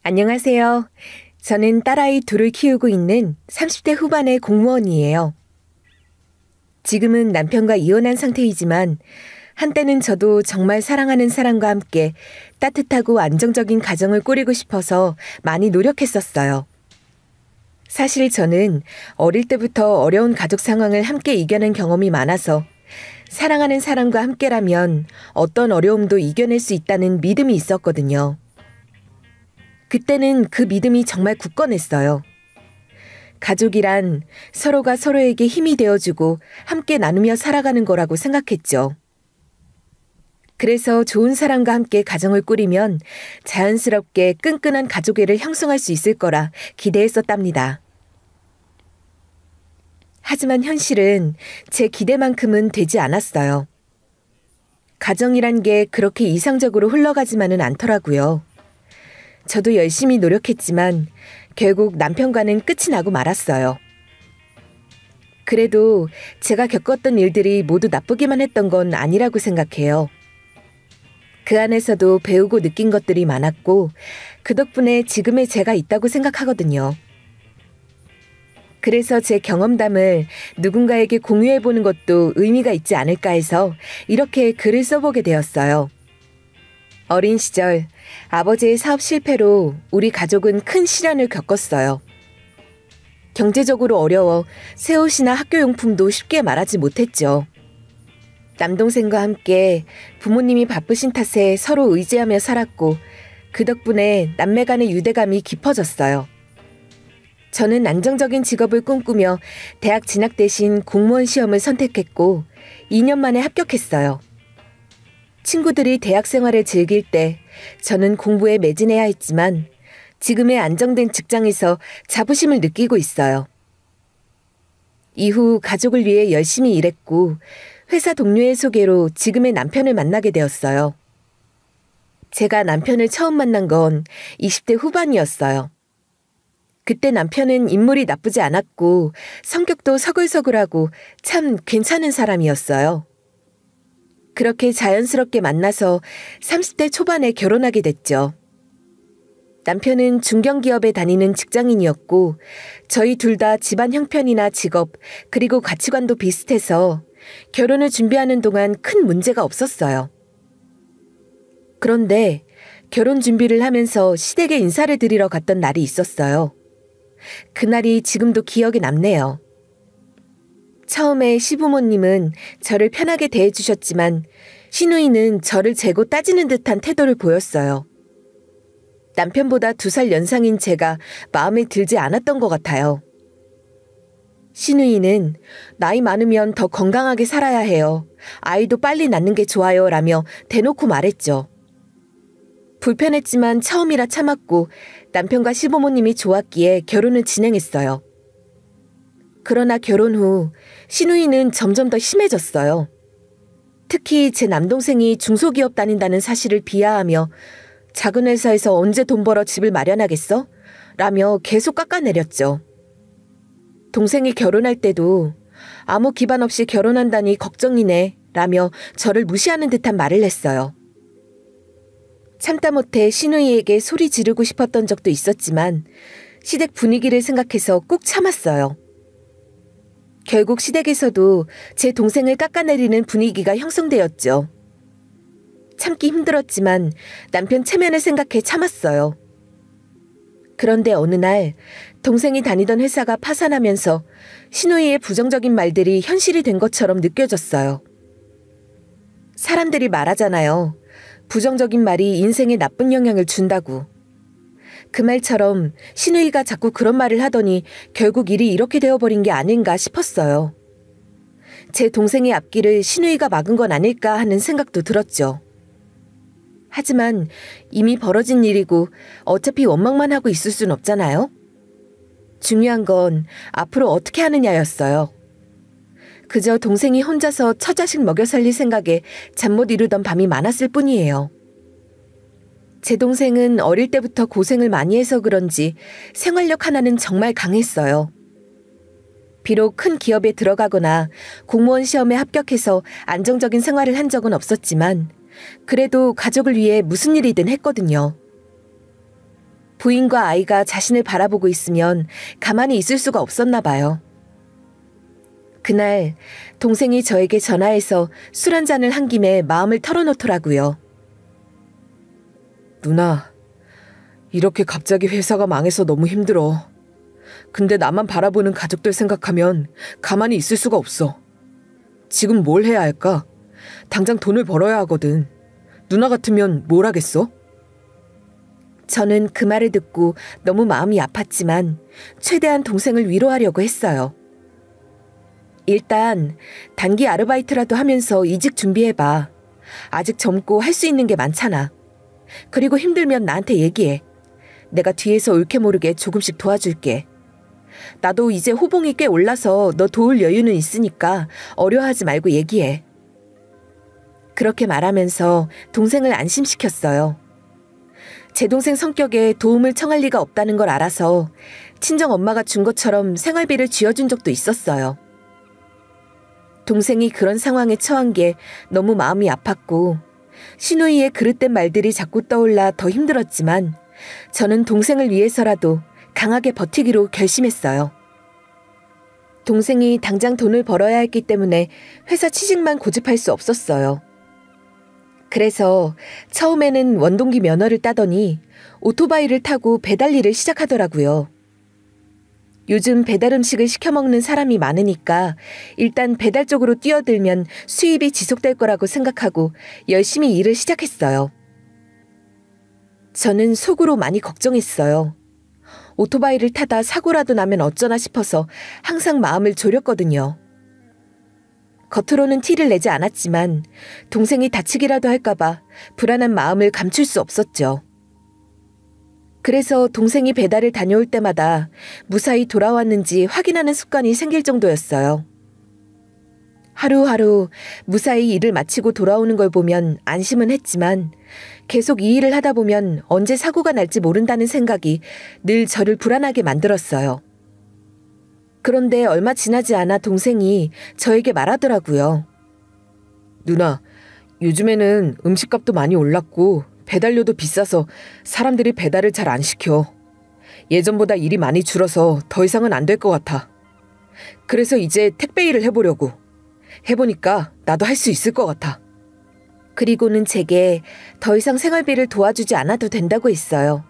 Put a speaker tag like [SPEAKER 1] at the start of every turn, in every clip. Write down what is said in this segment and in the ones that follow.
[SPEAKER 1] 안녕하세요. 저는 딸아이 둘을 키우고 있는 30대 후반의 공무원이에요. 지금은 남편과 이혼한 상태이지만 한때는 저도 정말 사랑하는 사람과 함께 따뜻하고 안정적인 가정을 꾸리고 싶어서 많이 노력했었어요. 사실 저는 어릴 때부터 어려운 가족 상황을 함께 이겨낸 경험이 많아서 사랑하는 사람과 함께라면 어떤 어려움도 이겨낼 수 있다는 믿음이 있었거든요. 그때는 그 믿음이 정말 굳건했어요. 가족이란 서로가 서로에게 힘이 되어주고 함께 나누며 살아가는 거라고 생각했죠. 그래서 좋은 사람과 함께 가정을 꾸리면 자연스럽게 끈끈한 가족애를 형성할 수 있을 거라 기대했었답니다. 하지만 현실은 제 기대만큼은 되지 않았어요. 가정이란 게 그렇게 이상적으로 흘러가지만은 않더라고요. 저도 열심히 노력했지만 결국 남편과는 끝이 나고 말았어요. 그래도 제가 겪었던 일들이 모두 나쁘기만 했던 건 아니라고 생각해요. 그 안에서도 배우고 느낀 것들이 많았고 그 덕분에 지금의 제가 있다고 생각하거든요. 그래서 제 경험담을 누군가에게 공유해보는 것도 의미가 있지 않을까 해서 이렇게 글을 써보게 되었어요. 어린 시절 아버지의 사업 실패로 우리 가족은 큰 시련을 겪었어요. 경제적으로 어려워 새 옷이나 학교용품도 쉽게 말하지 못했죠. 남동생과 함께 부모님이 바쁘신 탓에 서로 의지하며 살았고 그 덕분에 남매 간의 유대감이 깊어졌어요. 저는 안정적인 직업을 꿈꾸며 대학 진학 대신 공무원 시험을 선택했고 2년 만에 합격했어요. 친구들이 대학 생활을 즐길 때 저는 공부에 매진해야 했지만 지금의 안정된 직장에서 자부심을 느끼고 있어요. 이후 가족을 위해 열심히 일했고 회사 동료의 소개로 지금의 남편을 만나게 되었어요. 제가 남편을 처음 만난 건 20대 후반이었어요. 그때 남편은 인물이 나쁘지 않았고 성격도 서글서글하고 참 괜찮은 사람이었어요. 그렇게 자연스럽게 만나서 30대 초반에 결혼하게 됐죠. 남편은 중견기업에 다니는 직장인이었고 저희 둘 다 집안 형편이나 직업 그리고 가치관도 비슷해서 결혼을 준비하는 동안 큰 문제가 없었어요. 그런데 결혼 준비를 하면서 시댁에 인사를 드리러 갔던 날이 있었어요. 그날이 지금도 기억에 남네요. 처음에 시부모님은 저를 편하게 대해주셨지만 시누이는 저를 재고 따지는 듯한 태도를 보였어요. 남편보다 2살 연상인 제가 마음에 들지 않았던 것 같아요. 시누이는 나이 많으면 더 건강하게 살아야 해요. 아이도 빨리 낳는 게 좋아요 라며 대놓고 말했죠. 불편했지만 처음이라 참았고 남편과 시부모님이 좋았기에 결혼을 진행했어요. 그러나 결혼 후 시누이는 점점 더 심해졌어요. 특히 제 남동생이 중소기업 다닌다는 사실을 비하하며 작은 회사에서 언제 돈 벌어 집을 마련하겠어? 라며 계속 깎아내렸죠. 동생이 결혼할 때도 아무 기반 없이 결혼한다니 걱정이네 라며 저를 무시하는 듯한 말을 했어요. 참다 못해 시누이에게 소리 지르고 싶었던 적도 있었지만 시댁 분위기를 생각해서 꾹 참았어요. 결국 시댁에서도 제 동생을 깎아내리는 분위기가 형성되었죠. 참기 힘들었지만 남편 체면을 생각해 참았어요. 그런데 어느 날 동생이 다니던 회사가 파산하면서 시누이의 부정적인 말들이 현실이 된 것처럼 느껴졌어요. 사람들이 말하잖아요. 부정적인 말이 인생에 나쁜 영향을 준다고. 그 말처럼 시누이가 자꾸 그런 말을 하더니 결국 일이 이렇게 되어버린 게 아닌가 싶었어요. 제 동생의 앞길을 시누이가 막은 건 아닐까 하는 생각도 들었죠. 하지만 이미 벌어진 일이고 어차피 원망만 하고 있을 순 없잖아요. 중요한 건 앞으로 어떻게 하느냐였어요. 그저 동생이 혼자서 처자식 먹여 살릴 생각에 잠 못 이루던 밤이 많았을 뿐이에요. 제 동생은 어릴 때부터 고생을 많이 해서 그런지 생활력 하나는 정말 강했어요. 비록 큰 기업에 들어가거나 공무원 시험에 합격해서 안정적인 생활을 한 적은 없었지만 그래도 가족을 위해 무슨 일이든 했거든요. 부인과 아이가 자신을 바라보고 있으면 가만히 있을 수가 없었나 봐요. 그날 동생이 저에게 전화해서 술 한 잔을 한 김에 마음을 털어놓더라고요.
[SPEAKER 2] 누나, 이렇게 갑자기 회사가 망해서 너무 힘들어. 근데 나만 바라보는 가족들 생각하면 가만히 있을 수가 없어. 지금 뭘 해야 할까? 당장 돈을 벌어야 하거든. 누나 같으면 뭘 하겠어?
[SPEAKER 1] 저는 그 말을 듣고 너무 마음이 아팠지만 최대한 동생을 위로하려고 했어요. 일단 단기 아르바이트라도 하면서 이직 준비해봐. 아직 젊고 할 수 있는 게 많잖아. 그리고 힘들면 나한테 얘기해. 내가 뒤에서 옳게 모르게 조금씩 도와줄게. 나도 이제 호봉이 꽤 올라서 너 도울 여유는 있으니까 어려워하지 말고 얘기해. 그렇게 말하면서 동생을 안심시켰어요. 제 동생 성격에 도움을 청할 리가 없다는 걸 알아서 친정 엄마가 준 것처럼 생활비를 쥐어준 적도 있었어요. 동생이 그런 상황에 처한 게 너무 마음이 아팠고 시누이의 그릇된 말들이 자꾸 떠올라 더 힘들었지만 저는 동생을 위해서라도 강하게 버티기로 결심했어요. 동생이 당장 돈을 벌어야 했기 때문에 회사 취직만 고집할 수 없었어요. 그래서 처음에는 원동기 면허를 따더니 오토바이를 타고 배달 일을 시작하더라고요. 요즘 배달 음식을 시켜 먹는 사람이 많으니까 일단 배달 쪽으로 뛰어들면 수입이 지속될 거라고 생각하고 열심히 일을 시작했어요. 저는 속으로 많이 걱정했어요. 오토바이를 타다 사고라도 나면 어쩌나 싶어서 항상 마음을 졸였거든요. 겉으로는 티를 내지 않았지만 동생이 다치기라도 할까봐 불안한 마음을 감출 수 없었죠. 그래서 동생이 배달을 다녀올 때마다 무사히 돌아왔는지 확인하는 습관이 생길 정도였어요. 하루하루 무사히 일을 마치고 돌아오는 걸 보면 안심은 했지만 계속 이 일을 하다 보면 언제 사고가 날지 모른다는 생각이 늘 저를 불안하게 만들었어요. 그런데 얼마 지나지 않아 동생이 저에게 말하더라고요.
[SPEAKER 2] 누나, 요즘에는 음식값도 많이 올랐고 배달료도 비싸서 사람들이 배달을 잘 안 시켜. 예전보다 일이 많이 줄어서 더 이상은 안 될 것 같아. 그래서 이제 택배 일을 해보려고. 해보니까 나도 할 수 있을 것 같아.
[SPEAKER 1] 그리고는 제게 더 이상 생활비를 도와주지 않아도 된다고 했어요.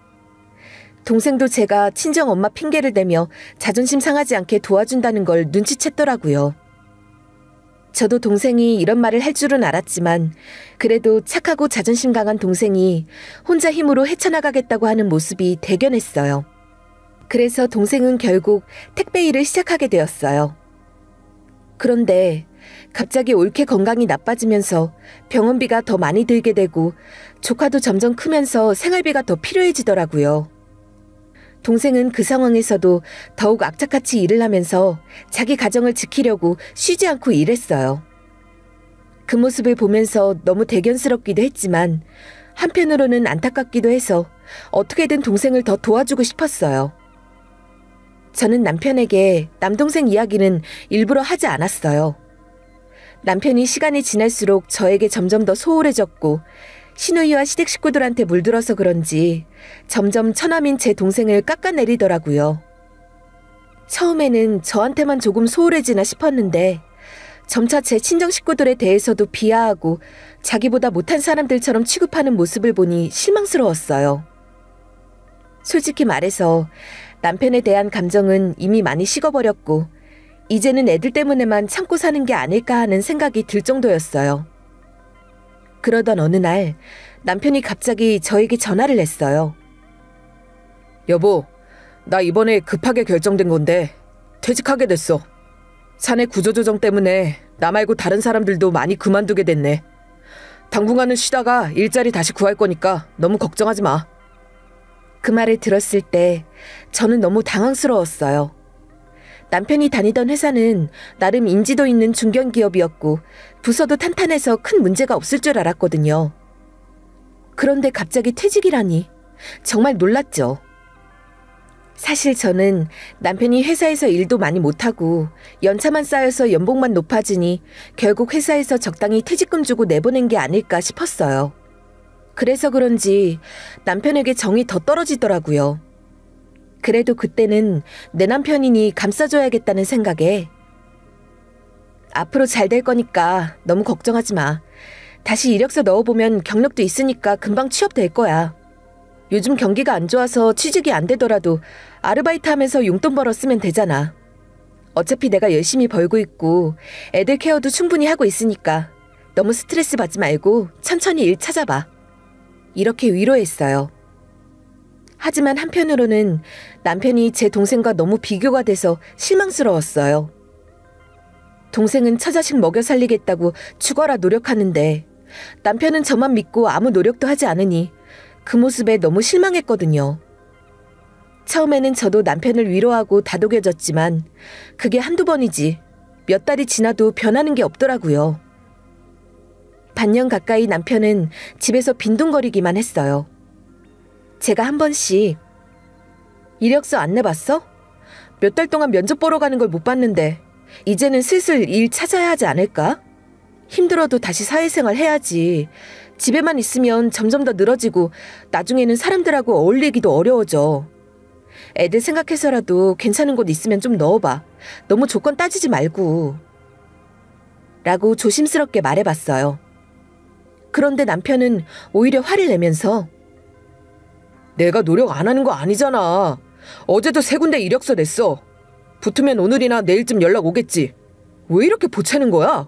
[SPEAKER 1] 동생도 제가 친정엄마 핑계를 대며 자존심 상하지 않게 도와준다는 걸 눈치챘더라고요. 저도 동생이 이런 말을 할 줄은 알았지만 그래도 착하고 자존심 강한 동생이 혼자 힘으로 헤쳐나가겠다고 하는 모습이 대견했어요. 그래서 동생은 결국 택배 일을 시작하게 되었어요. 그런데 갑자기 옳게 건강이 나빠지면서 병원비가 더 많이 들게 되고 조카도 점점 크면서 생활비가 더 필요해지더라고요. 동생은 그 상황에서도 더욱 악착같이 일을 하면서 자기 가정을 지키려고 쉬지 않고 일했어요. 그 모습을 보면서 너무 대견스럽기도 했지만 한편으로는 안타깝기도 해서 어떻게든 동생을 더 도와주고 싶었어요. 저는 남편에게 남동생 이야기는 일부러 하지 않았어요. 남편이 시간이 지날수록 저에게 점점 더 소홀해졌고 시누이와 시댁 식구들한테 물들어서 그런지 점점 처남인 제 동생을 깎아내리더라고요. 처음에는 저한테만 조금 소홀해지나 싶었는데 점차 제 친정 식구들에 대해서도 비하하고 자기보다 못한 사람들처럼 취급하는 모습을 보니 실망스러웠어요. 솔직히 말해서 남편에 대한 감정은 이미 많이 식어버렸고 이제는 애들 때문에만 참고 사는 게 아닐까 하는 생각이 들 정도였어요. 그러던 어느 날 남편이 갑자기 저에게 전화를 했어요.
[SPEAKER 2] 여보, 나 이번에 급하게 결정된 건데 퇴직하게 됐어. 사내 구조조정 때문에 나 말고 다른 사람들도 많이 그만두게 됐네. 당분간은 쉬다가 일자리 다시 구할 거니까 너무 걱정하지 마.
[SPEAKER 1] 그 말을 들었을 때 저는 너무 당황스러웠어요. 남편이 다니던 회사는 나름 인지도 있는 중견기업이었고 부서도 탄탄해서 큰 문제가 없을 줄 알았거든요. 그런데 갑자기 퇴직이라니 정말 놀랐죠. 사실 저는 남편이 회사에서 일도 많이 못하고 연차만 쌓여서 연봉만 높아지니 결국 회사에서 적당히 퇴직금 주고 내보낸 게 아닐까 싶었어요. 그래서 그런지 남편에게 정이 더 떨어지더라고요. 그래도 그때는 내 남편이니 감싸줘야겠다는 생각에 앞으로 잘 될 거니까 너무 걱정하지 마. 다시 이력서 넣어보면 경력도 있으니까 금방 취업될 거야. 요즘 경기가 안 좋아서 취직이 안 되더라도 아르바이트 하면서 용돈 벌어 쓰면 되잖아. 어차피 내가 열심히 벌고 있고 애들 케어도 충분히 하고 있으니까 너무 스트레스 받지 말고 천천히 일 찾아봐. 이렇게 위로했어요. 하지만 한편으로는 남편이 제 동생과 너무 비교가 돼서 실망스러웠어요. 동생은 처자식 먹여 살리겠다고 죽어라 노력하는데 남편은 저만 믿고 아무 노력도 하지 않으니 그 모습에 너무 실망했거든요. 처음에는 저도 남편을 위로하고 다독여줬지만 그게 한두 번이지 몇 달이 지나도 변하는 게 없더라고요. 반년 가까이 남편은 집에서 빈둥거리기만 했어요. 제가 한 번씩 이력서 안 내봤어? 몇 달 동안 면접 보러 가는 걸 못 봤는데 이제는 슬슬 일 찾아야 하지 않을까? 힘들어도 다시 사회생활 해야지. 집에만 있으면 점점 더 늘어지고 나중에는 사람들하고 어울리기도 어려워져. 애들 생각해서라도 괜찮은 곳 있으면 좀 넣어봐. 너무 조건 따지지 말고. 라고 조심스럽게 말해봤어요. 그런데 남편은 오히려 화를 내면서
[SPEAKER 2] 내가 노력 안 하는 거 아니잖아. 어제도 3군데 이력서 냈어. 붙으면 오늘이나 내일쯤 연락 오겠지. 왜 이렇게 보채는 거야?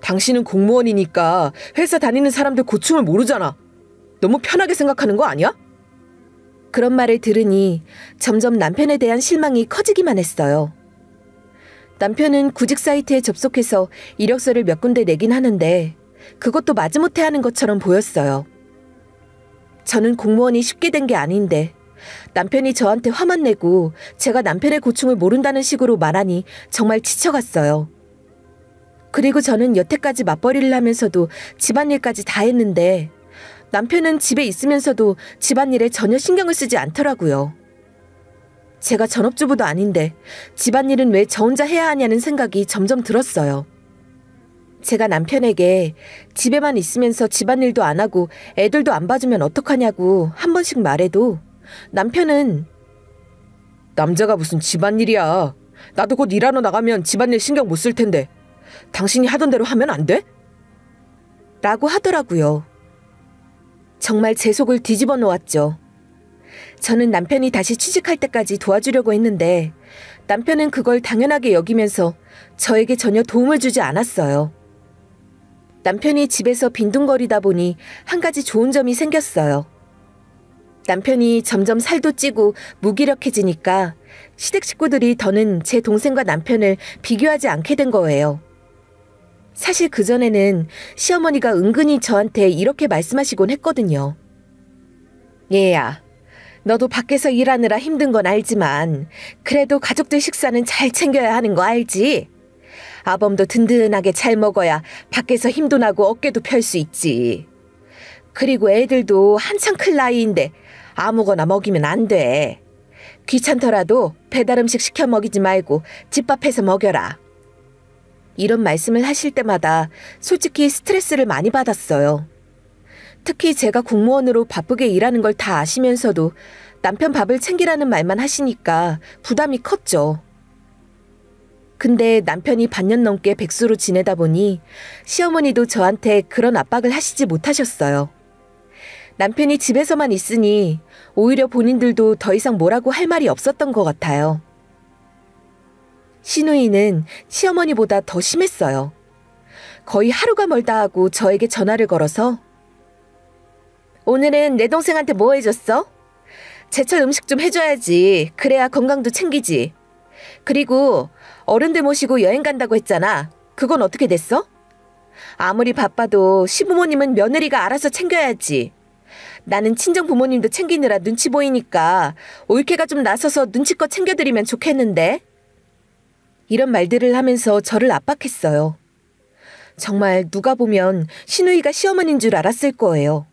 [SPEAKER 2] 당신은 공무원이니까 회사 다니는 사람들 고충을 모르잖아. 너무 편하게 생각하는 거 아니야?
[SPEAKER 1] 그런 말을 들으니 점점 남편에 대한 실망이 커지기만 했어요. 남편은 구직 사이트에 접속해서 이력서를 몇 군데 내긴 하는데 그것도 마지못해 하는 것처럼 보였어요. 저는 공무원이 쉽게 된 게 아닌데 남편이 저한테 화만 내고 제가 남편의 고충을 모른다는 식으로 말하니 정말 지쳐갔어요. 그리고 저는 여태까지 맞벌이를 하면서도 집안일까지 다 했는데 남편은 집에 있으면서도 집안일에 전혀 신경을 쓰지 않더라고요. 제가 전업주부도 아닌데 집안일은 왜 저 혼자 해야 하냐는 생각이 점점 들었어요. 제가 남편에게 집에만 있으면서 집안일도 안 하고 애들도 안 봐주면 어떡하냐고 한 번씩 말해도 남편은
[SPEAKER 2] 남자가 무슨 집안일이야. 나도 곧 일하러 나가면 집안일 신경 못 쓸 텐데 당신이 하던 대로 하면 안 돼?
[SPEAKER 1] 라고 하더라고요. 정말 제 속을 뒤집어 놓았죠. 저는 남편이 다시 취직할 때까지 도와주려고 했는데 남편은 그걸 당연하게 여기면서 저에게 전혀 도움을 주지 않았어요. 남편이 집에서 빈둥거리다 보니 한 가지 좋은 점이 생겼어요. 남편이 점점 살도 찌고 무기력해지니까 시댁 식구들이 더는 제 동생과 남편을 비교하지 않게 된 거예요. 사실 그전에는 시어머니가 은근히 저한테 이렇게 말씀하시곤 했거든요. 얘야, 너도 밖에서 일하느라 힘든 건 알지만 그래도 가족들 식사는 잘 챙겨야 하는 거 알지? 아범도 든든하게 잘 먹어야 밖에서 힘도 나고 어깨도 펼 수 있지. 그리고 애들도 한창 클 나이인데 아무거나 먹이면 안 돼. 귀찮더라도 배달 음식 시켜 먹이지 말고 집밥 해서 먹여라. 이런 말씀을 하실 때마다 솔직히 스트레스를 많이 받았어요. 특히 제가 공무원으로 바쁘게 일하는 걸 다 아시면서도 남편 밥을 챙기라는 말만 하시니까 부담이 컸죠. 근데 남편이 반년 넘게 백수로 지내다 보니 시어머니도 저한테 그런 압박을 하시지 못하셨어요. 남편이 집에서만 있으니 오히려 본인들도 더 이상 뭐라고 할 말이 없었던 것 같아요. 시누이는 시어머니보다 더 심했어요. 거의 하루가 멀다 하고 저에게 전화를 걸어서 오늘은 내 동생한테 뭐 해줬어? 제철 음식 좀 해줘야지. 그래야 건강도 챙기지. 그리고 어른들 모시고 여행 간다고 했잖아. 그건 어떻게 됐어? 아무리 바빠도 시부모님은 며느리가 알아서 챙겨야지. 나는 친정 부모님도 챙기느라 눈치 보이니까 올케가 좀 나서서 눈치껏 챙겨드리면 좋겠는데. 이런 말들을 하면서 저를 압박했어요. 정말 누가 보면 시누이가 시어머니인 줄 알았을 거예요.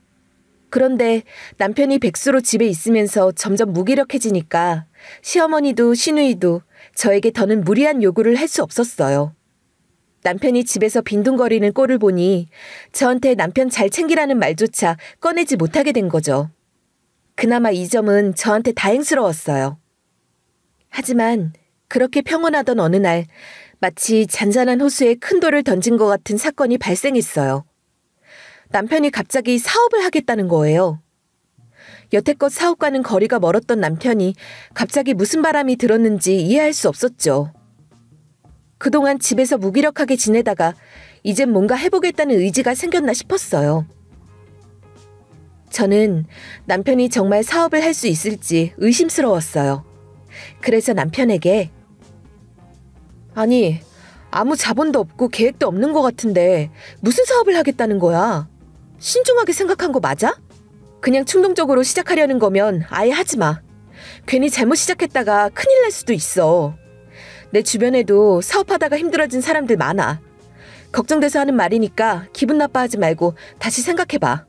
[SPEAKER 1] 그런데 남편이 백수로 집에 있으면서 점점 무기력해지니까 시어머니도 시누이도 저에게 더는 무리한 요구를 할 수 없었어요. 남편이 집에서 빈둥거리는 꼴을 보니 저한테 남편 잘 챙기라는 말조차 꺼내지 못하게 된 거죠. 그나마 이 점은 저한테 다행스러웠어요. 하지만 그렇게 평온하던 어느 날 마치 잔잔한 호수에 큰 돌을 던진 것 같은 사건이 발생했어요. 남편이 갑자기 사업을 하겠다는 거예요. 여태껏 사업과는 거리가 멀었던 남편이 갑자기 무슨 바람이 들었는지 이해할 수 없었죠. 그동안 집에서 무기력하게 지내다가 이젠 뭔가 해보겠다는 의지가 생겼나 싶었어요. 저는 남편이 정말 사업을 할 수 있을지 의심스러웠어요. 그래서 남편에게 아니, 아무 자본도 없고 계획도 없는 것 같은데 무슨 사업을 하겠다는 거야? 신중하게 생각한 거 맞아? 그냥 충동적으로 시작하려는 거면 아예 하지 마. 괜히 잘못 시작했다가 큰일 날 수도 있어. 내 주변에도 사업하다가 힘들어진 사람들 많아. 걱정돼서 하는 말이니까 기분 나빠하지 말고 다시 생각해봐.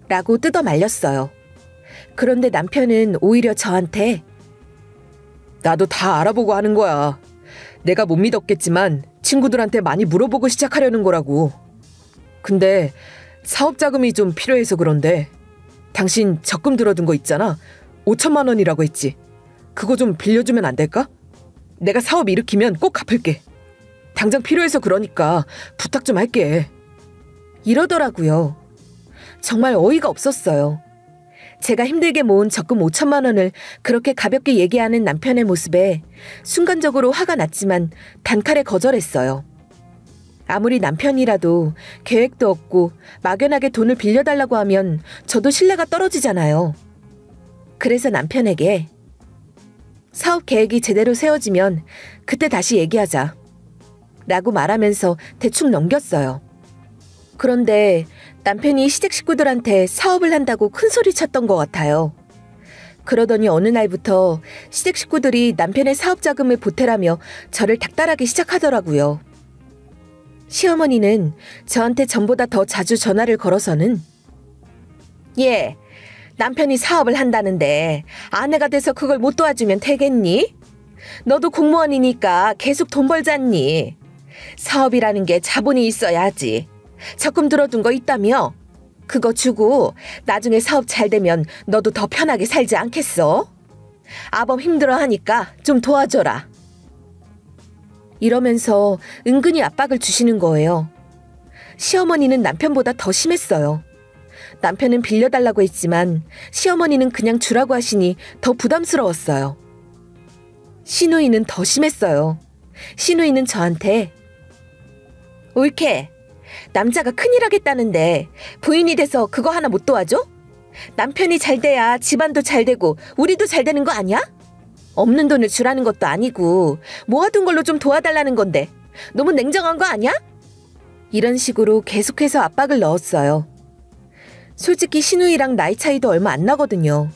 [SPEAKER 1] 라고 뜯어 말렸어요. 그런데 남편은 오히려 저한테
[SPEAKER 2] 나도 다 알아보고 하는 거야. 내가 못 믿었겠지만 친구들한테 많이 물어보고 시작하려는 거라고. 근데 사업 자금이 좀 필요해서 그런데 당신 적금 들어둔 거 있잖아. 5천만 원이라고 했지. 그거 좀 빌려주면 안 될까? 내가 사업 일으키면 꼭 갚을게. 당장 필요해서 그러니까 부탁 좀 할게.
[SPEAKER 1] 이러더라고요. 정말 어이가 없었어요. 제가 힘들게 모은 적금 5천만 원을 그렇게 가볍게 얘기하는 남편의 모습에 순간적으로 화가 났지만 단칼에 거절했어요. 아무리 남편이라도 계획도 없고 막연하게 돈을 빌려달라고 하면 저도 신뢰가 떨어지잖아요. 그래서 남편에게 사업 계획이 제대로 세워지면 그때 다시 얘기하자 라고 말하면서 대충 넘겼어요. 그런데 남편이 시댁 식구들한테 사업을 한다고 큰소리 쳤던 것 같아요. 그러더니 어느 날부터 시댁 식구들이 남편의 사업 자금을 보태라며 저를 닥달하기 시작하더라고요. 시어머니는 저한테 전보다 더 자주 전화를 걸어서는 예, 남편이 사업을 한다는데 아내가 돼서 그걸 못 도와주면 되겠니? 너도 공무원이니까 계속 돈 벌잖니? 사업이라는 게 자본이 있어야 하지. 적금 들어둔 거 있다며? 그거 주고 나중에 사업 잘 되면 너도 더 편하게 살지 않겠어? 아범 힘들어하니까 좀 도와줘라. 이러면서 은근히 압박을 주시는 거예요. 시어머니는 남편보다 더 심했어요. 남편은 빌려달라고 했지만 시어머니는 그냥 주라고 하시니 더 부담스러웠어요. 시누이는 더 심했어요. 시누이는 저한테 옳게 남자가 큰일 하겠다는데 부인이 돼서 그거 하나 못 도와줘? 남편이 잘 돼야 집안도 잘 되고 우리도 잘 되는 거 아니야? 없는 돈을 주라는 것도 아니고 모아둔 걸로 좀 도와달라는 건데 너무 냉정한 거 아니야? 이런 식으로 계속해서 압박을 넣었어요. 솔직히 시누이랑 나이 차이도 얼마 안 나거든요.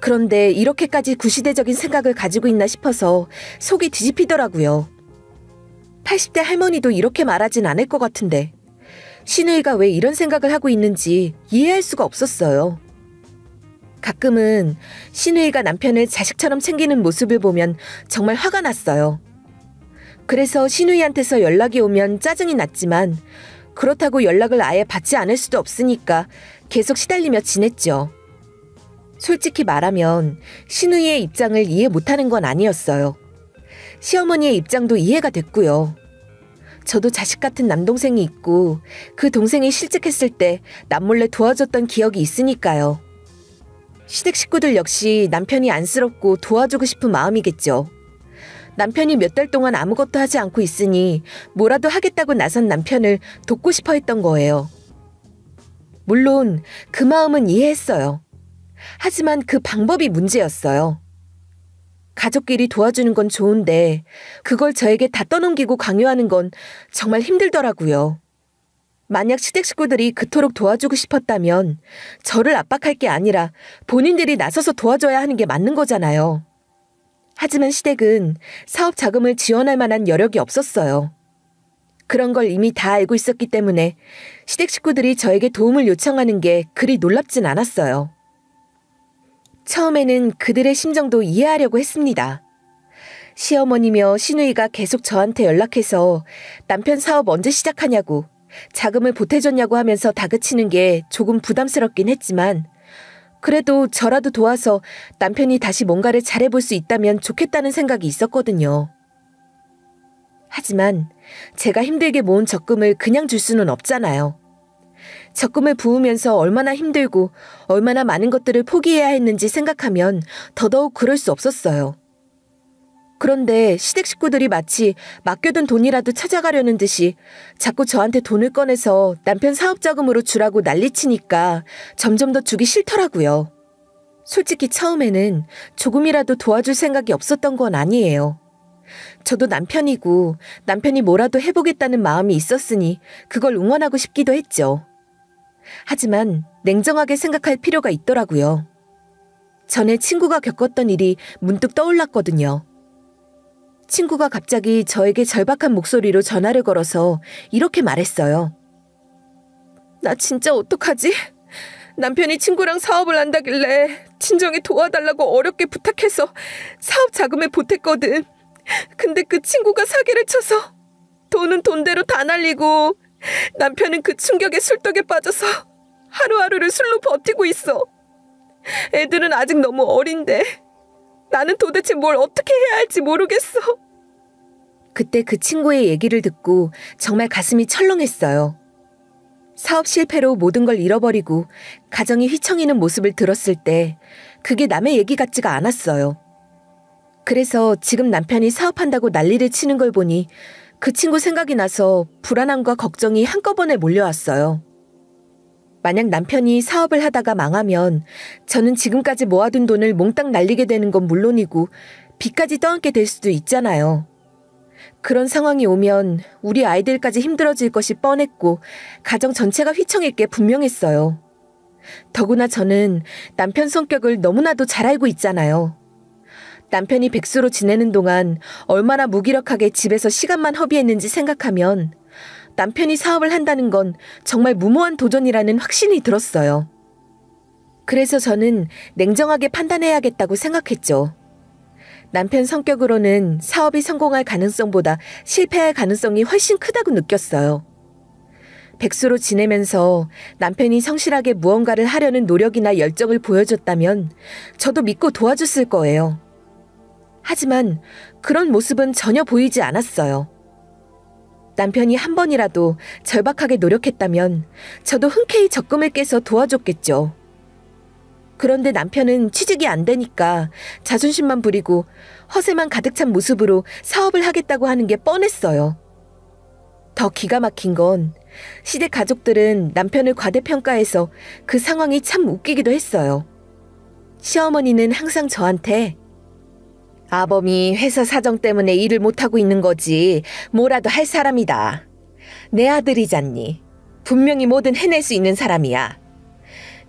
[SPEAKER 1] 그런데 이렇게까지 구시대적인 생각을 가지고 있나 싶어서 속이 뒤집히더라고요. 80대 할머니도 이렇게 말하진 않을 것 같은데 시누이가 왜 이런 생각을 하고 있는지 이해할 수가 없었어요. 가끔은 시누이가 남편을 자식처럼 챙기는 모습을 보면 정말 화가 났어요. 그래서 시누이한테서 연락이 오면 짜증이 났지만 그렇다고 연락을 아예 받지 않을 수도 없으니까 계속 시달리며 지냈죠. 솔직히 말하면 시누이의 입장을 이해 못하는 건 아니었어요. 시어머니의 입장도 이해가 됐고요. 저도 자식 같은 남동생이 있고 그 동생이 실직했을 때 남몰래 도와줬던 기억이 있으니까요. 시댁 식구들 역시 남편이 안쓰럽고 도와주고 싶은 마음이겠죠. 남편이 몇 달 동안 아무것도 하지 않고 있으니 뭐라도 하겠다고 나선 남편을 돕고 싶어 했던 거예요. 물론 그 마음은 이해했어요. 하지만 그 방법이 문제였어요. 가족끼리 도와주는 건 좋은데 그걸 저에게 다 떠넘기고 강요하는 건 정말 힘들더라고요. 만약 시댁 식구들이 그토록 도와주고 싶었다면 저를 압박할 게 아니라 본인들이 나서서 도와줘야 하는 게 맞는 거잖아요. 하지만 시댁은 사업 자금을 지원할 만한 여력이 없었어요. 그런 걸 이미 다 알고 있었기 때문에 시댁 식구들이 저에게 도움을 요청하는 게 그리 놀랍진 않았어요. 처음에는 그들의 심정도 이해하려고 했습니다. 시어머니며 시누이가 계속 저한테 연락해서 남편 사업 언제 시작하냐고 자금을 보태줬냐고 하면서 다그치는 게 조금 부담스럽긴 했지만 그래도 저라도 도와서 남편이 다시 뭔가를 잘해볼 수 있다면 좋겠다는 생각이 있었거든요. 하지만 제가 힘들게 모은 적금을 그냥 줄 수는 없잖아요. 적금을 부으면서 얼마나 힘들고 얼마나 많은 것들을 포기해야 했는지 생각하면 더더욱 그럴 수 없었어요. 그런데 시댁 식구들이 마치 맡겨둔 돈이라도 찾아가려는 듯이 자꾸 저한테 돈을 꺼내서 남편 사업자금으로 주라고 난리치니까 점점 더 주기 싫더라고요. 솔직히 처음에는 조금이라도 도와줄 생각이 없었던 건 아니에요. 저도 남편이고 남편이 뭐라도 해보겠다는 마음이 있었으니 그걸 응원하고 싶기도 했죠. 하지만 냉정하게 생각할 필요가 있더라고요. 전에 친구가 겪었던 일이 문득 떠올랐거든요. 친구가 갑자기 저에게 절박한 목소리로 전화를 걸어서 이렇게 말했어요. 나 진짜 어떡하지? 남편이 친구랑 사업을 한다길래 친정에 도와달라고 어렵게 부탁해서 사업 자금을 보탰거든. 근데 그 친구가 사기를 쳐서 돈은 돈대로 다 날리고 남편은 그 충격에 술독에 빠져서 하루하루를 술로 버티고 있어. 애들은 아직 너무 어린데 나는 도대체 뭘 어떻게 해야 할지 모르겠어. 그때 그 친구의 얘기를 듣고 정말 가슴이 철렁했어요. 사업 실패로 모든 걸 잃어버리고 가정이 휘청이는 모습을 들었을 때 그게 남의 얘기 같지가 않았어요. 그래서 지금 남편이 사업한다고 난리를 치는 걸 보니 그 친구 생각이 나서 불안함과 걱정이 한꺼번에 몰려왔어요. 만약 남편이 사업을 하다가 망하면 저는 지금까지 모아둔 돈을 몽땅 날리게 되는 건 물론이고 빚까지 떠안게 될 수도 있잖아요. 그런 상황이 오면 우리 아이들까지 힘들어질 것이 뻔했고 가정 전체가 휘청일 게 분명했어요. 더구나 저는 남편 성격을 너무나도 잘 알고 있잖아요. 남편이 백수로 지내는 동안 얼마나 무기력하게 집에서 시간만 허비했는지 생각하면 남편이 사업을 한다는 건 정말 무모한 도전이라는 확신이 들었어요. 그래서 저는 냉정하게 판단해야겠다고 생각했죠. 남편 성격으로는 사업이 성공할 가능성보다 실패할 가능성이 훨씬 크다고 느꼈어요. 백수로 지내면서 남편이 성실하게 무언가를 하려는 노력이나 열정을 보여줬다면 저도 믿고 도와줬을 거예요. 하지만 그런 모습은 전혀 보이지 않았어요. 남편이 한 번이라도 절박하게 노력했다면 저도 흔쾌히 적금을 깨서 도와줬겠죠. 그런데 남편은 취직이 안 되니까 자존심만 부리고 허세만 가득 찬 모습으로 사업을 하겠다고 하는 게 뻔했어요. 더 기가 막힌 건 시댁 가족들은 남편을 과대평가해서 그 상황이 참 웃기기도 했어요. 시어머니는 항상 저한테 아범이 회사 사정 때문에 일을 못하고 있는 거지 뭐라도 할 사람이다. 내 아들이잖니. 분명히 뭐든 해낼 수 있는 사람이야.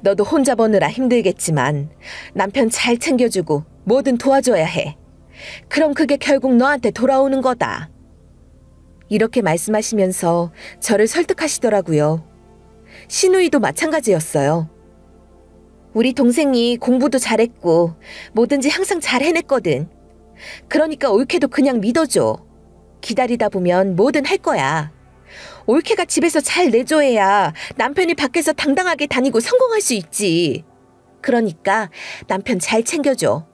[SPEAKER 1] 너도 혼자 버느라 힘들겠지만 남편 잘 챙겨주고 뭐든 도와줘야 해. 그럼 그게 결국 너한테 돌아오는 거다. 이렇게 말씀하시면서 저를 설득하시더라고요. 시누이도 마찬가지였어요. 우리 동생이 공부도 잘했고 뭐든지 항상 잘 해냈거든. 그러니까 올케도 그냥 믿어줘. 기다리다 보면 뭐든 할 거야. 올케가 집에서 잘 내조해야 남편이 밖에서 당당하게 다니고 성공할 수 있지. 그러니까 남편 잘 챙겨줘.